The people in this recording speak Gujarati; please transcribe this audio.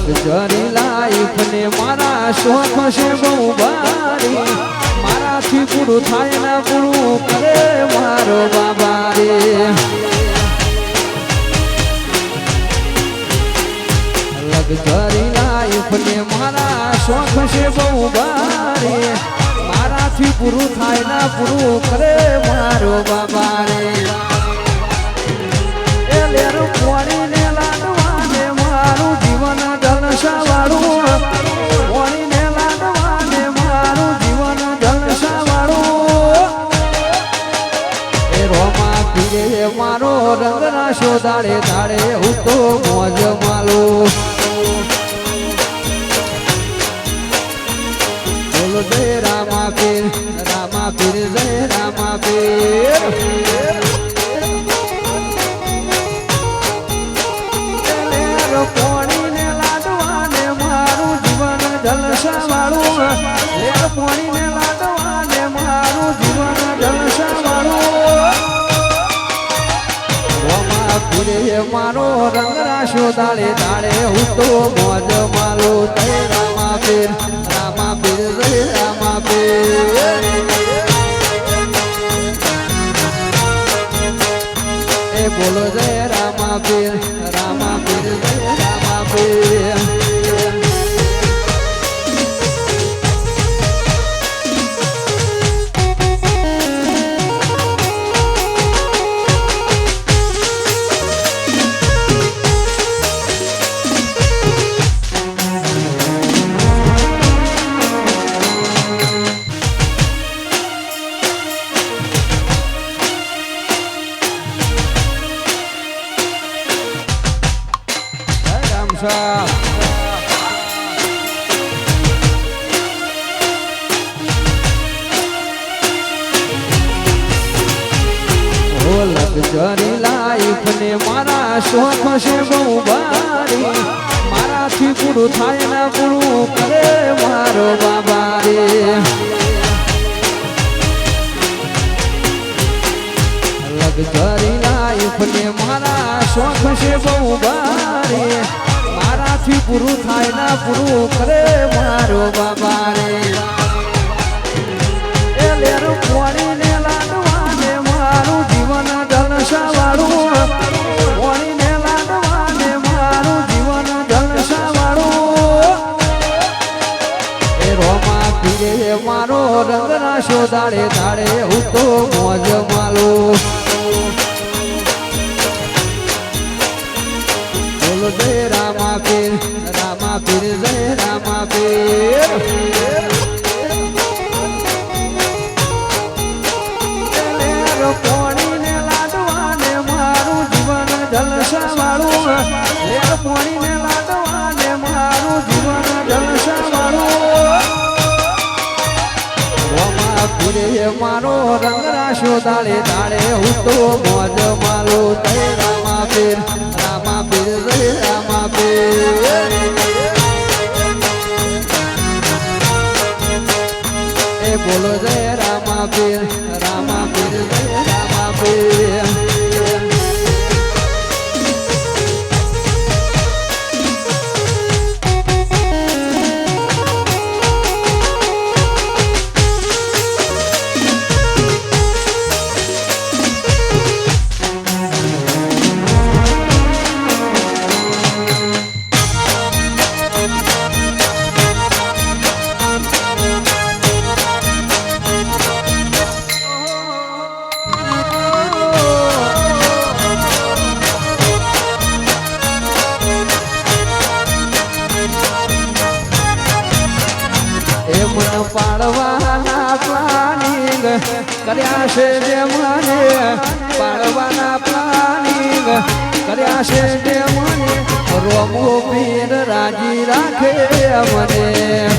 લક્ઝરી લાઈફ ને મારા શોખ છે બહુ ભારી, મારાથી પૂરું થાય ને પૂરું કરે મારો બાબા રે. લક્ઝરી લાઈફ ને મારા શોખ છે બહુ ભારી, મારાથી પૂરું થાય ને પૂરું કરે મારો બાબા રે. એ લેર પોણીને લાડવાને મારું જીવન જલસાવાળું, પોણીને લાડવાને મારું જીવન જલસાવાળું. એ રોમા પીરે મારો રંગ રાશો દાડે દાડે હું તો મોજ માલું. બોલો જય રામા પીર, રામા પીર જય રામા પીર. પોણીને લાડવાને મારું જીવન જલસાવાળું, લેર પોણીને લાડવાને મારું જીવન જલસાવાળું. રોમા પીરે મારો રંગ રાશો દાડે દાડે હું તો મોજ માલું. જય રામા પીર, રામા પીર જય રામા પીર. એ બોલો જય રામા પીર, રામા પીર જય રામા પીર. લક્ઝરી લાઈફ ને મારા શોખ છે બહુ ભારી, મારાથી પૂરું થાય ને પૂરું કરે મારો બાબા રે. લક્ઝરી લાઈફ ને મારા શોખ છે બહુ ભારી, મારાથી પૂરું થાય ને પૂરું કરે મારો બાબા રે. એ લેર પોણીને લાડવાને મારું જીવન જલસાવાળું, પોણીને લાડવાને મારું જીવન જલસાવાળું. એ રોમા પીરે મારો રંગ રાશો દાડે દાડે હું તો મોજ માલું. બોલો જય રામા પીર, રામા પીર જય રામા પીર. પોણીને લાડવાને મારું જીવન જલસાવાળું, લેર પોણીને લાડવાને મારું જીવન જલસાવાળું. રોમા પીરે મારો રંગ રાશો દાડે દાડે હું તો મોજ માલું. જય રામા પીર, રામા પીર જય રામા પીર. એ બોલો જય રામા પીર, રામા પીર જય રામા પીર. પાડવાના પ્લાનિંગ કર્યા છે જે મને, પાડવાના પ્લાનિંગ કર્યા છે જે મને, રોમો પીર રાજી રાખે મને.